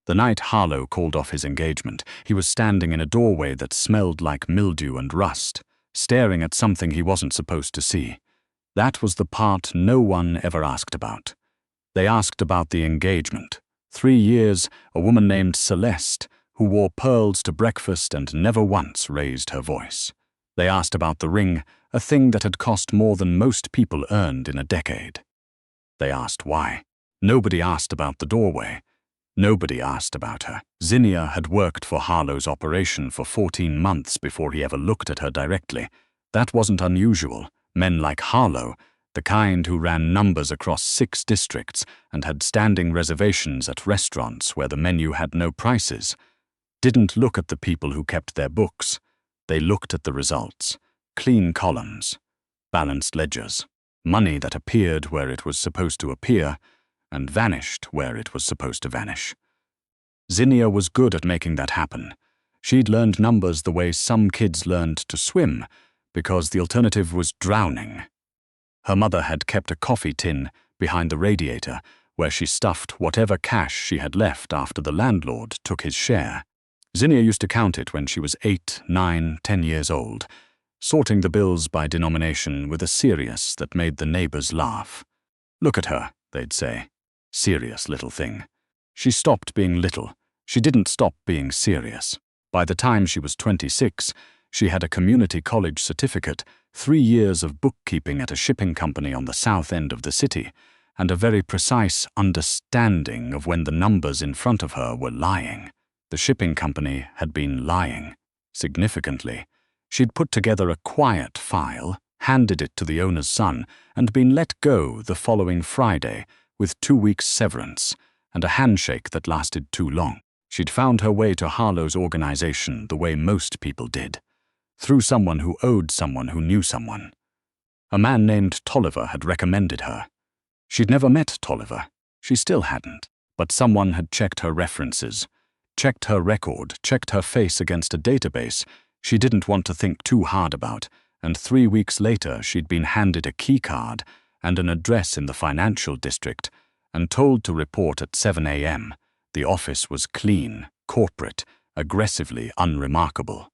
The night Harlow called off his engagement, he was standing in a doorway that smelled like mildew and rust, staring at something he wasn't supposed to see. That was the part no one ever asked about. They asked about the engagement. 3 years, a woman named Celeste, who wore pearls to breakfast and never once raised her voice. They asked about the ring, a thing that had cost more than most people earned in a decade. They asked why. Nobody asked about the doorway. Nobody asked about her. Zinnia had worked for Harlow's operation for 14 months before he ever looked at her directly. That wasn't unusual. Men like Harlow, the kind who ran numbers across 6 districts and had standing reservations at restaurants where the menu had no prices, didn't look at the people who kept their books. They looked at the results. Clean columns, balanced ledgers, money that appeared where it was supposed to appear and vanished where it was supposed to vanish. Zinnia was good at making that happen. She'd learned numbers the way some kids learned to swim, because the alternative was drowning. Her mother had kept a coffee tin behind the radiator where she stuffed whatever cash she had left after the landlord took his share. Zinnia used to count it when she was 8, 9, 10 years old, sorting the bills by denomination with a seriousness that made the neighbors laugh. "Look at her," they'd say. "Serious little thing." She stopped being little. She didn't stop being serious. By the time she was 26, she had a community college certificate, 3 years of bookkeeping at a shipping company on the south end of the city, and a very precise understanding of when the numbers in front of her were lying. The shipping company had been lying. Significantly, she'd put together a quiet file, handed it to the owner's son, and been let go the following Friday with 2 weeks' severance and a handshake that lasted too long. She'd found her way to Harlow's organization the way most people did, through someone who owed someone who knew someone. A man named Tolliver had recommended her. She'd never met Tolliver. She still hadn't. But someone had checked her references, checked her record, checked her face against a database she didn't want to think too hard about, and 3 weeks later she'd been handed a key card and an address in the financial district and told to report at 7 a.m. The office was clean, corporate, aggressively unremarkable.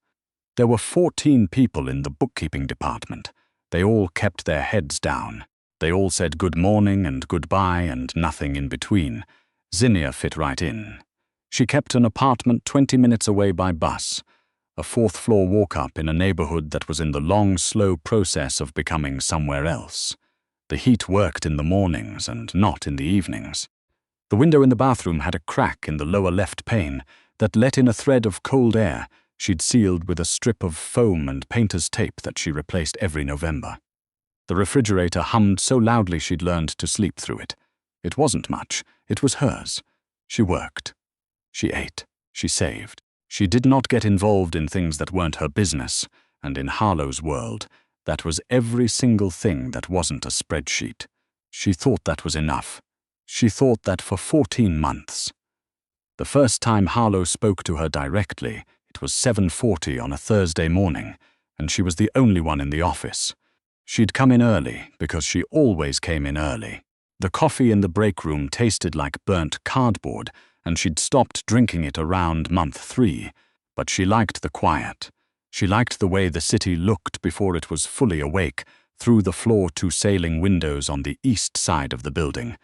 There were 14 people in the bookkeeping department. They all kept their heads down. They all said good morning and goodbye and nothing in between. Zinnia fit right in. She kept an apartment 20 minutes away by bus, a 4th-floor walk-up in a neighborhood that was in the long, slow process of becoming somewhere else. The heat worked in the mornings and not in the evenings. The window in the bathroom had a crack in the lower left pane that let in a thread of cold air she'd sealed with a strip of foam and painter's tape that she replaced every November. The refrigerator hummed so loudly she'd learned to sleep through it. It wasn't much. It was hers. She worked. She ate. She saved. She did not get involved in things that weren't her business, and in Harlow's world, that was every single thing that wasn't a spreadsheet. She thought that was enough. She thought that for 14 months. The first time Harlow spoke to her directly, it was 7:40 on a Thursday morning, and she was the only one in the office. She'd come in early because she always came in early. The coffee in the break room tasted like burnt cardboard, and she'd stopped drinking it around month 3, but she liked the quiet. She liked the way the city looked before it was fully awake, through the floor-to-ceiling windows on the east side of the building,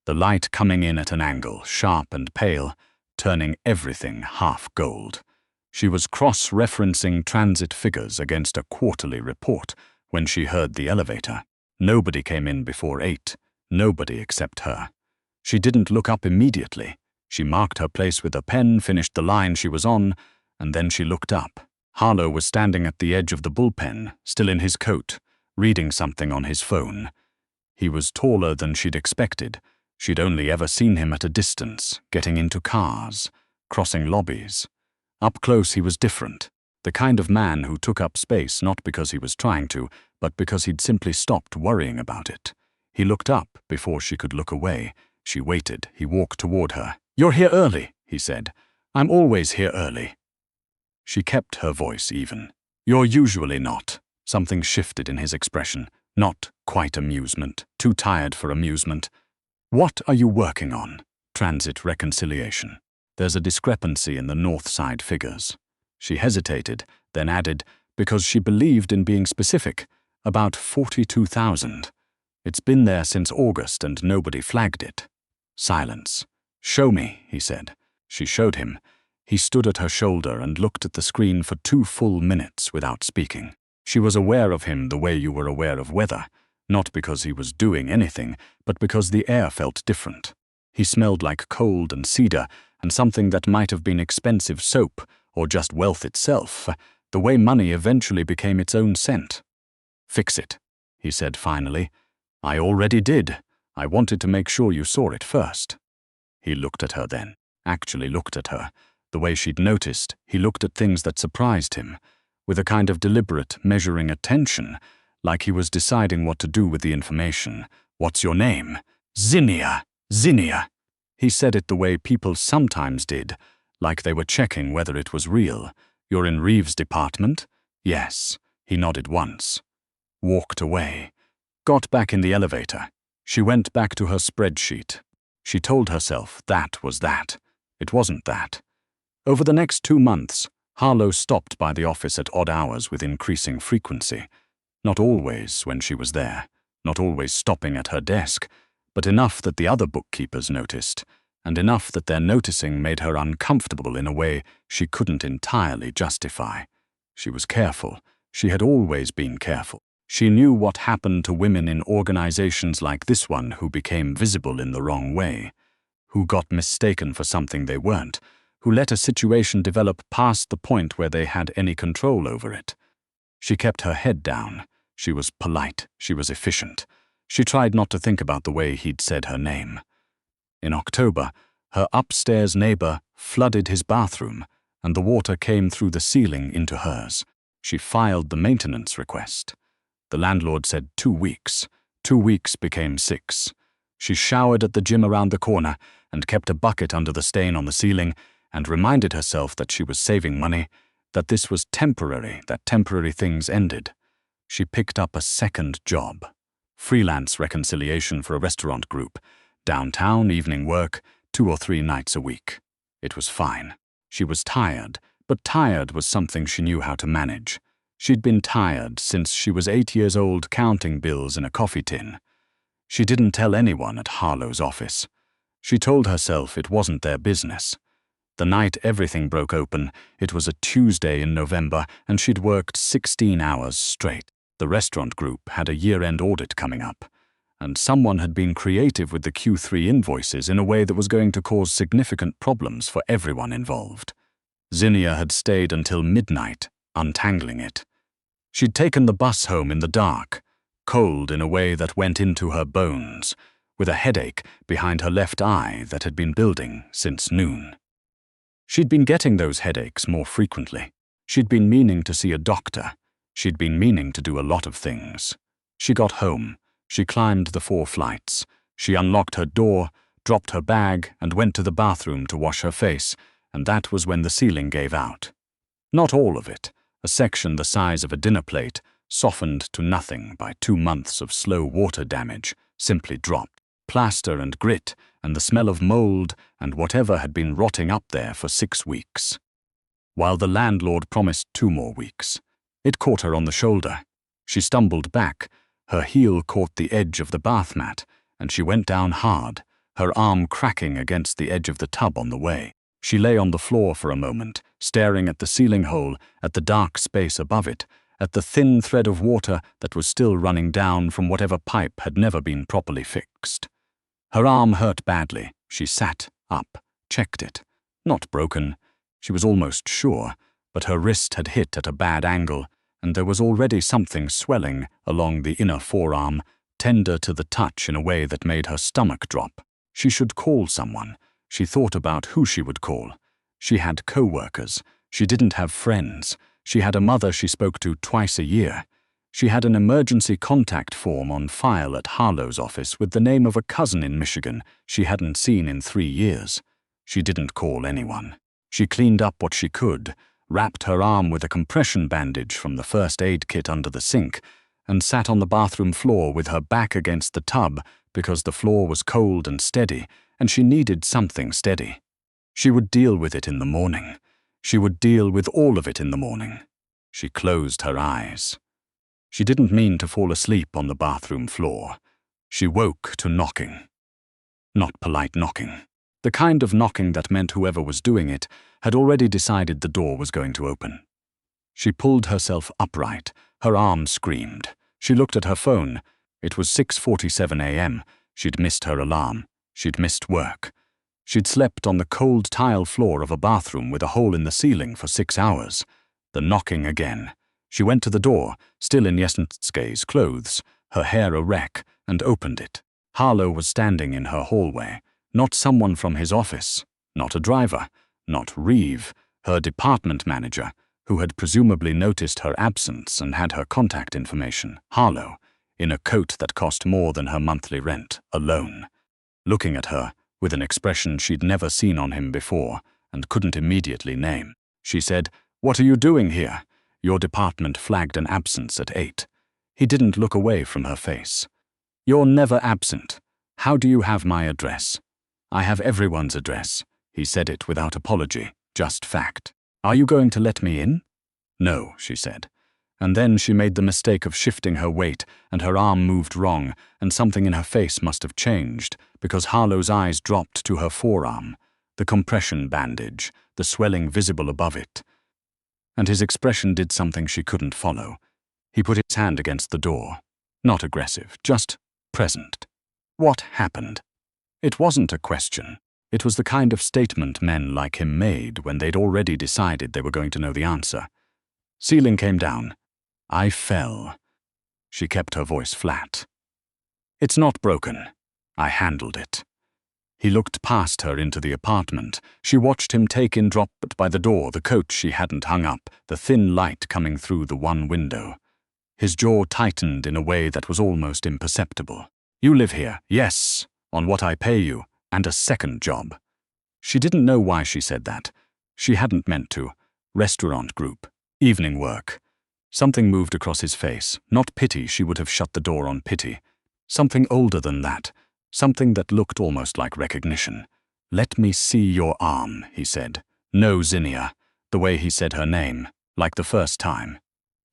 the light coming in at an angle, sharp and pale, turning everything half gold. She was cross-referencing transit figures against a quarterly report when she heard the elevator. Nobody came in before 8, nobody except her. She didn't look up immediately. She marked her place with a pen, finished the line she was on, and then she looked up. Harlow was standing at the edge of the bullpen, still in his coat, reading something on his phone. He was taller than she'd expected. She'd only ever seen him at a distance, getting into cars, crossing lobbies. Up close he was different, the kind of man who took up space not because he was trying to, but because he'd simply stopped worrying about it. He looked up before she could look away. She waited. He walked toward her. "You're here early," he said. "I'm always here early." She kept her voice even. "You're usually not." Something shifted in his expression. Not quite amusement. Too tired for amusement. "What are you working on?" "Transit reconciliation." There's a discrepancy in the North Side figures. She hesitated, then added, because she believed in being specific, about 42,000. It's been there since August and nobody flagged it. Silence. Show me, he said. She showed him. He stood at her shoulder and looked at the screen for 2 full minutes without speaking. She was aware of him the way you were aware of weather, not because he was doing anything, but because the air felt different. He smelled like cold and cedar and something that might have been expensive soap or just wealth itself, the way money eventually became its own scent. Fix it, he said finally. I already did. I wanted to make sure you saw it first. He looked at her then, actually looked at her. The way she'd noticed, he looked at things that surprised him, with a kind of deliberate, measuring attention, like he was deciding what to do with the information. What's your name? Zinnia. Zinnia. He said it the way people sometimes did, like they were checking whether it was real. You're in Reeves' department? Yes. He nodded once. Walked away. Got back in the elevator. She went back to her spreadsheet. She told herself that was that. It wasn't that. Over the next 2 months, Harlow stopped by the office at odd hours with increasing frequency. Not always when she was there, not always stopping at her desk, but enough that the other bookkeepers noticed, and enough that their noticing made her uncomfortable in a way she couldn't entirely justify. She was careful. She had always been careful. She knew what happened to women in organizations like this one who became visible in the wrong way, who got mistaken for something they weren't, who let a situation develop past the point where they had any control over it. She kept her head down. She was polite. She was efficient. She tried not to think about the way he'd said her name. In October, her upstairs neighbor flooded his bathroom, and the water came through the ceiling into hers. She filed the maintenance request. The landlord said 2 weeks. 2 weeks became 6. She showered at the gym around the corner and kept a bucket under the stain on the ceiling and reminded herself that she was saving money, that this was temporary, that temporary things ended. She picked up a second job. Freelance reconciliation for a restaurant group. Downtown, evening work, 2 or 3 nights a week. It was fine. She was tired, but tired was something she knew how to manage. She'd been tired since she was 8 years old counting bills in a coffee tin. She didn't tell anyone at Harlow's office. She told herself it wasn't their business. The night everything broke open, it was a Tuesday in November, and she'd worked 16 hours straight. The restaurant group had a year-end audit coming up, and someone had been creative with the Q3 invoices in a way that was going to cause significant problems for everyone involved. Zinnia had stayed until midnight, untangling it. She'd taken the bus home in the dark, cold in a way that went into her bones, with a headache behind her left eye that had been building since noon. She'd been getting those headaches more frequently. She'd been meaning to see a doctor. She'd been meaning to do a lot of things. She got home. She climbed the 4 flights. She unlocked her door, dropped her bag, and went to the bathroom to wash her face, and that was when the ceiling gave out. Not all of it. A section the size of a dinner plate, softened to nothing by 2 months of slow water damage, simply dropped. Plaster and grit, and the smell of mold, and whatever had been rotting up there for 6 weeks. While the landlord promised 2 more weeks. It caught her on the shoulder. She stumbled back. Her heel caught the edge of the bath mat, and she went down hard, her arm cracking against the edge of the tub on the way. She lay on the floor for a moment, staring at the ceiling hole, at the dark space above it, at the thin thread of water that was still running down from whatever pipe had never been properly fixed. Her arm hurt badly. She sat up, checked it. Not broken. She was almost sure, but her wrist had hit at a bad angle, and there was already something swelling along the inner forearm, tender to the touch in a way that made her stomach drop. She should call someone. She thought about who she would call. She had co-workers. She didn't have friends. She had a mother she spoke to twice a year. She had an emergency contact form on file at Harlow's office with the name of a cousin in Michigan she hadn't seen in 3 years. She didn't call anyone. She cleaned up what she could, wrapped her arm with a compression bandage from the first aid kit under the sink, and sat on the bathroom floor with her back against the tub because the floor was cold and steady, and she needed something steady. She would deal with it in the morning. She would deal with all of it in the morning. She closed her eyes. She didn't mean to fall asleep on the bathroom floor. She woke to knocking. Not polite knocking. The kind of knocking that meant whoever was doing it had already decided the door was going to open. She pulled herself upright. Her arm screamed. She looked at her phone. It was 6:47 a.m. She'd missed her alarm. She'd missed work. She'd slept on the cold tile floor of a bathroom with a hole in the ceiling for 6 hours. The knocking again. She went to the door, still in Yesntske's clothes, her hair a wreck, and opened it. Harlow was standing in her hallway. Not someone from his office. Not a driver. Not Reeve, her department manager, who had presumably noticed her absence and had her contact information. Harlow, in a coat that cost more than her monthly rent, alone. Looking at her, with an expression she'd never seen on him before, and couldn't immediately name. She said, "What are you doing here? Your department flagged an absence at 8. He didn't look away from her face. "You're never absent. How do you have my address?" "I have everyone's address." He said it without apology, just fact. "Are you going to let me in?" "No," she said. And then she made the mistake of shifting her weight, and her arm moved wrong, and something in her face must have changed, because Harlow's eyes dropped to her forearm, the compression bandage, the swelling visible above it. And his expression did something she couldn't follow. He put his hand against the door. Not aggressive, just present. What happened? It wasn't a question. It was the kind of statement men like him made when they'd already decided they were going to know the answer. Ceiling came down. "I fell." She kept her voice flat. "It's not broken. I handled it." He looked past her into the apartment. She watched him take in drop by the door the coat she hadn't hung up, the thin light coming through the one window. His jaw tightened in a way that was almost imperceptible. "You live here, yes, on what I pay you, and a second job." She didn't know why she said that. She hadn't meant to. Restaurant group. Evening work. Something moved across his face. Not pity, she would have shut the door on pity. Something older than that. Something that looked almost like recognition. "Let me see your arm," he said. "No, Zinnia." The way he said her name. Like the first time.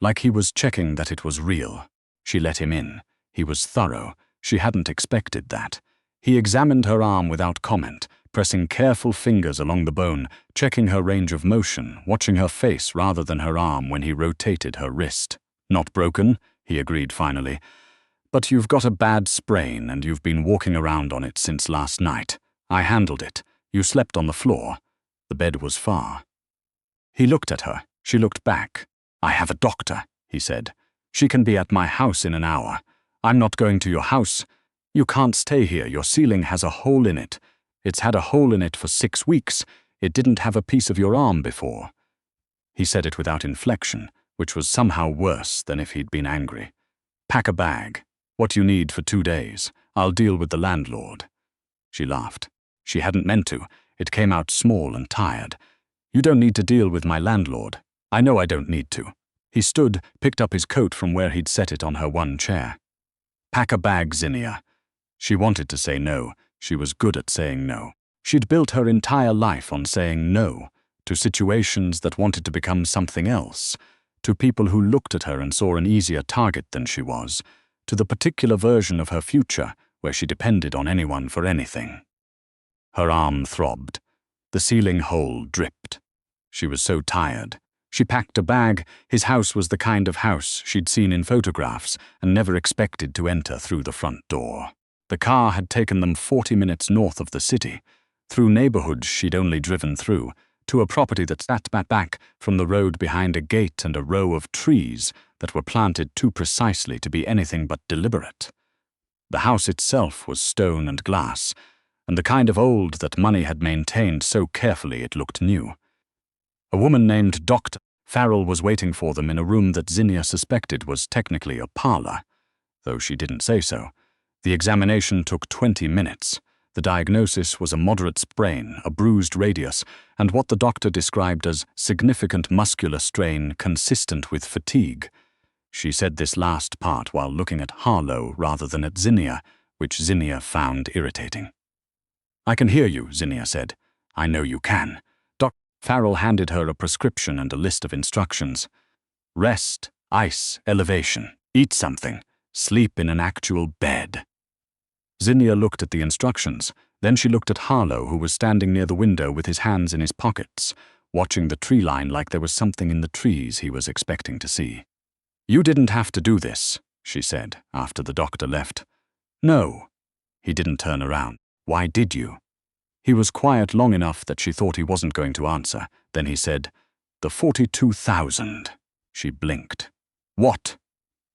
Like he was checking that it was real. She let him in. He was thorough. She hadn't expected that. He examined her arm without comment, pressing careful fingers along the bone, checking her range of motion, watching her face rather than her arm when he rotated her wrist. "Not broken," he agreed finally. "But you've got a bad sprain and you've been walking around on it since last night. I handled it. You slept on the floor. The bed was far." He looked at her. She looked back. "I have a doctor," he said. "She can be at my house in an hour. I'm not going to your house. You can't stay here. Your ceiling has a hole in it. It's had a hole in it for 6 weeks. It didn't have a piece of your arm before." He said it without inflection, which was somehow worse than if he'd been angry. "Pack a bag. What you need for 2 days. I'll deal with the landlord." She laughed. She hadn't meant to. It came out small and tired. "You don't need to deal with my landlord. I know I don't need to." He stood, picked up his coat from where he'd set it on her one chair. "Pack a bag, Zinnia." She wanted to say no. She was good at saying no. She'd built her entire life on saying no, to situations that wanted to become something else, to people who looked at her and saw an easier target than she was, to the particular version of her future where she depended on anyone for anything. Her arm throbbed. The ceiling hole dripped. She was so tired. She packed a bag. His house was the kind of house she'd seen in photographs and never expected to enter through the front door. The car had taken them 40 minutes north of the city, through neighborhoods she'd only driven through, to a property that sat back from the road behind a gate and a row of trees that were planted too precisely to be anything but deliberate. The house itself was stone and glass, and the kind of old that money had maintained so carefully it looked new. A woman named Dr. Farrell was waiting for them in a room that Zinnia suspected was technically a parlor, though she didn't say so. The examination took 20 minutes. The diagnosis was a moderate sprain, a bruised radius, and what the doctor described as significant muscular strain consistent with fatigue. She said this last part while looking at Harlow rather than at Zinnia, which Zinnia found irritating. "I can hear you," Zinnia said. I know you can. Dr. Farrell handed her a prescription and a list of instructions. Rest, ice, elevation, eat something, sleep in an actual bed. Zinnia looked at the instructions. Then she looked at Harlow, who was standing near the window with his hands in his pockets, watching the tree line like there was something in the trees he was expecting to see. You didn't have to do this, she said, after the doctor left. No. He didn't turn around. Why did you? He was quiet long enough that she thought he wasn't going to answer. Then he said, The 42,000. She blinked. What?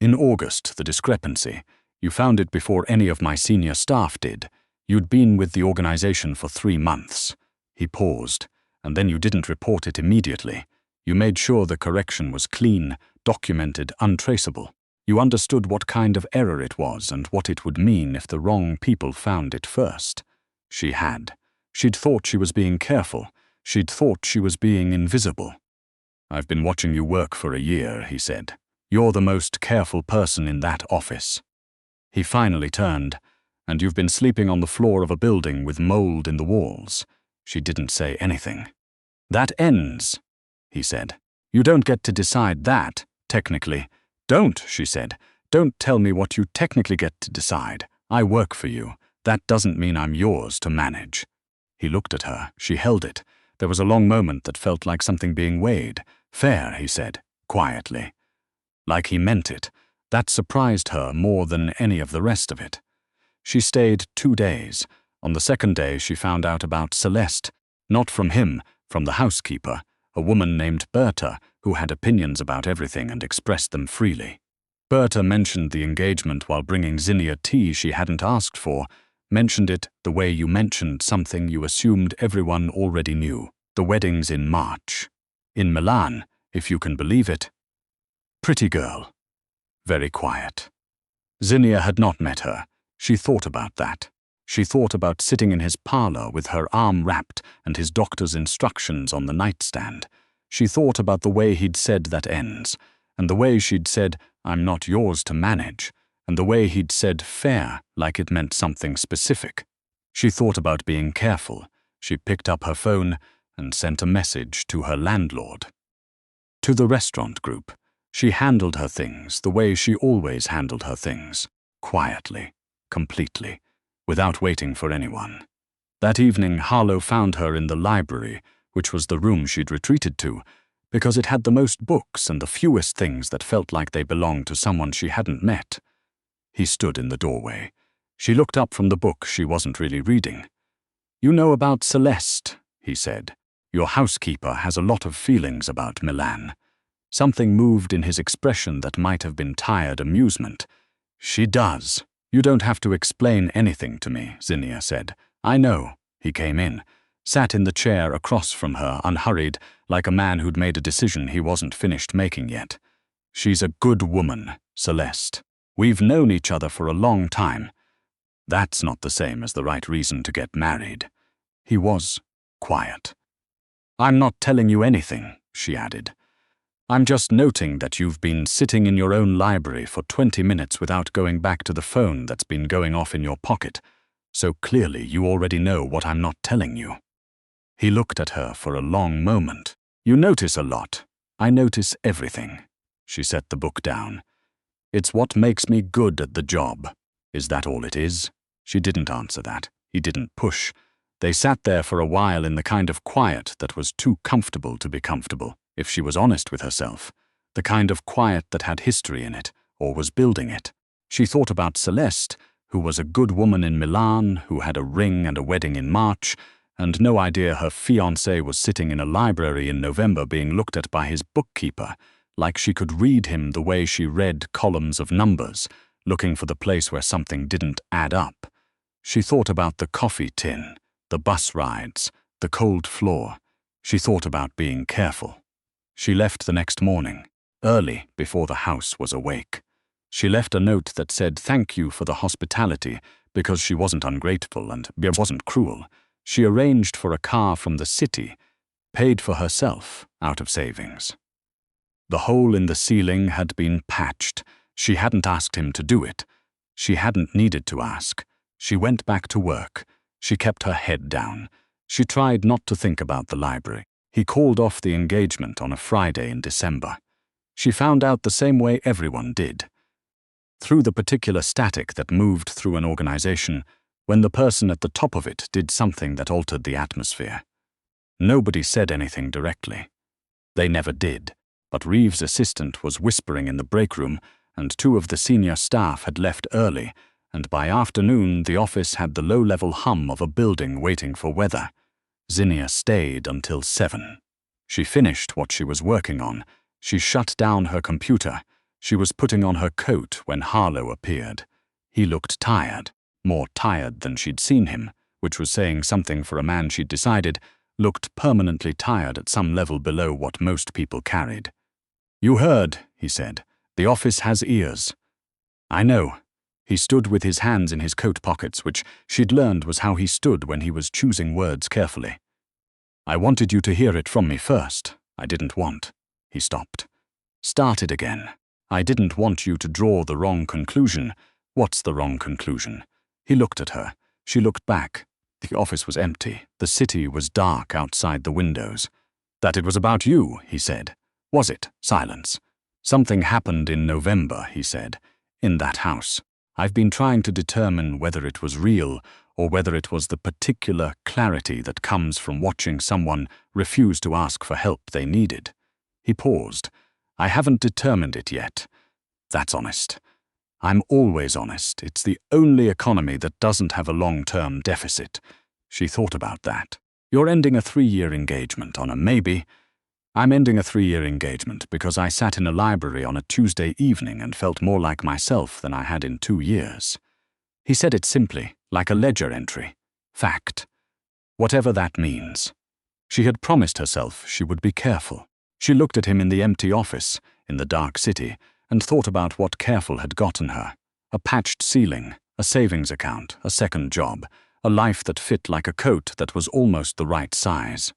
In August, the discrepancy. You found it before any of my senior staff did. You'd been with the organization for 3 months. He paused, and then you didn't report it immediately. You made sure the correction was clean, documented, untraceable. You understood what kind of error it was and what it would mean if the wrong people found it first. She had. She'd thought she was being careful. She'd thought she was being invisible. I've been watching you work for a year, he said. You're the most careful person in that office. He finally turned. And you've been sleeping on the floor of a building with mold in the walls. She didn't say anything. That ends, he said. You don't get to decide that, technically. Don't, she said. Don't tell me what you technically get to decide. I work for you. That doesn't mean I'm yours to manage. He looked at her. She held it. There was a long moment that felt like something being weighed. Fair, he said, quietly. Like he meant it. That surprised her more than any of the rest of it. She stayed 2 days. On the second day, she found out about Celeste, not from him, from the housekeeper, a woman named Berta, who had opinions about everything and expressed them freely. Berta mentioned the engagement while bringing Zinnia tea she hadn't asked for, mentioned it the way you mentioned something you assumed everyone already knew. The wedding's in March. In Milan, if you can believe it. Pretty girl. Very quiet. Zinnia had not met her. She thought about that. She thought about sitting in his parlor with her arm wrapped and his doctor's instructions on the nightstand. She thought about the way he'd said that ends, and the way she'd said, I'm not yours to manage, and the way he'd said fair like it meant something specific. She thought about being careful. She picked up her phone and sent a message to her landlord. To the restaurant group. She handled her things the way she always handled her things, quietly. Completely, without waiting for anyone. That evening, Harlow found her in the library, which was the room she'd retreated to, because it had the most books and the fewest things that felt like they belonged to someone she hadn't met. He stood in the doorway. She looked up from the book she wasn't really reading. You know about Celeste, he said. Your housekeeper has a lot of feelings about Milan. Something moved in his expression that might have been tired amusement. She does. You don't have to explain anything to me, Zinnia said. I know. He came in, sat in the chair across from her, unhurried, like a man who'd made a decision he wasn't finished making yet. She's a good woman, Celeste. We've known each other for a long time. That's not the same as the right reason to get married. He was quiet. I'm not telling you anything, she added. I'm just noting that you've been sitting in your own library for 20 minutes without going back to the phone that's been going off in your pocket, so clearly you already know what I'm not telling you. He looked at her for a long moment. You notice a lot. I notice everything. She set the book down. It's what makes me good at the job. Is that all it is? She didn't answer that. He didn't push. They sat there for a while in the kind of quiet that was too comfortable to be comfortable. If she was honest with herself, the kind of quiet that had history in it, or was building it. She thought about Celeste, who was a good woman in Milan, who had a ring and a wedding in March, and no idea her fiancé was sitting in a library in November being looked at by his bookkeeper, like she could read him the way she read columns of numbers, looking for the place where something didn't add up. She thought about the coffee tin, the bus rides, the cold floor. She thought about being careful. She left the next morning, early, before the house was awake. She left a note that said thank you for the hospitality because she wasn't ungrateful and wasn't cruel. She arranged for a car from the city, paid for herself out of savings. The hole in the ceiling had been patched. She hadn't asked him to do it. She hadn't needed to ask. She went back to work. She kept her head down. She tried not to think about the library. He called off the engagement on a Friday in December. She found out the same way everyone did. Through the particular static that moved through an organization when the person at the top of it did something that altered the atmosphere. Nobody said anything directly. They never did, but Reeves' assistant was whispering in the break room, and 2 of the senior staff had left early, and by afternoon the office had the low-level hum of a building waiting for weather. Zinnia stayed until 7. She finished what she was working on. She shut down her computer. She was putting on her coat when Harlow appeared. He looked tired, more tired than she'd seen him, which was saying something for a man she'd decided looked permanently tired at some level below what most people carried. "You heard," he said. "The office has ears." "I know." He stood with his hands in his coat pockets, which she'd learned was how he stood when he was choosing words carefully. "I wanted you to hear it from me first. I didn't want." He stopped. "Start it again. I didn't want you to draw the wrong conclusion." "What's the wrong conclusion?" He looked at her. She looked back. The office was empty. The city was dark outside the windows. "That it was about you," he said. "Was it?" Silence. "Something happened in November," he said, "in that house. I've been trying to determine whether it was real or whether it was the particular clarity that comes from watching someone refuse to ask for help they needed." He paused. "I haven't determined it yet. That's honest. I'm always honest. It's the only economy that doesn't have a long-term deficit." She thought about that. "You're ending a 3-year engagement on a maybe." "I'm ending a 3-year engagement because I sat in a library on a Tuesday evening and felt more like myself than I had in 2 years. He said it simply, like a ledger entry. Fact. Whatever that means. She had promised herself she would be careful. She looked at him in the empty office, in the dark city, and thought about what careful had gotten her. A patched ceiling, a savings account, a second job, a life that fit like a coat that was almost the right size.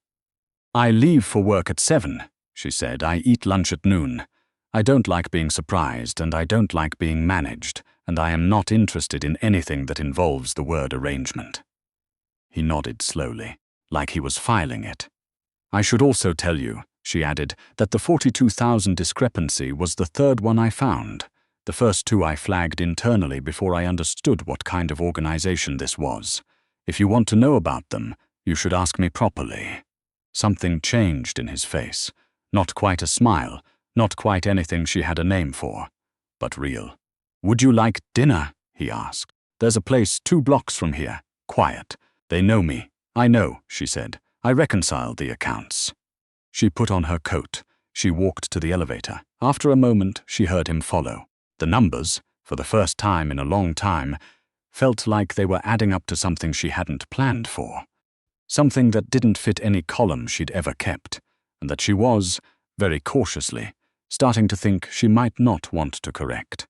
"I leave for work at 7, she said. "I eat lunch at noon. I don't like being surprised, and I don't like being managed, and I am not interested in anything that involves the word arrangement." He nodded slowly, like he was filing it. "I should also tell you," she added, "that the 42,000 discrepancy was the 3rd one I found. The first 2 I flagged internally before I understood what kind of organization this was. If you want to know about them, you should ask me properly." Something changed in his face. Not quite a smile, not quite anything she had a name for, but real. "Would you like dinner?" he asked. "There's a place 2 blocks from here. Quiet. They know me." "I know," she said. "I reconciled the accounts." She put on her coat. She walked to the elevator. After a moment, she heard him follow. The numbers, for the first time in a long time, felt like they were adding up to something she hadn't planned for. Something that didn't fit any column she'd ever kept, and that she was, very cautiously, starting to think she might not want to correct.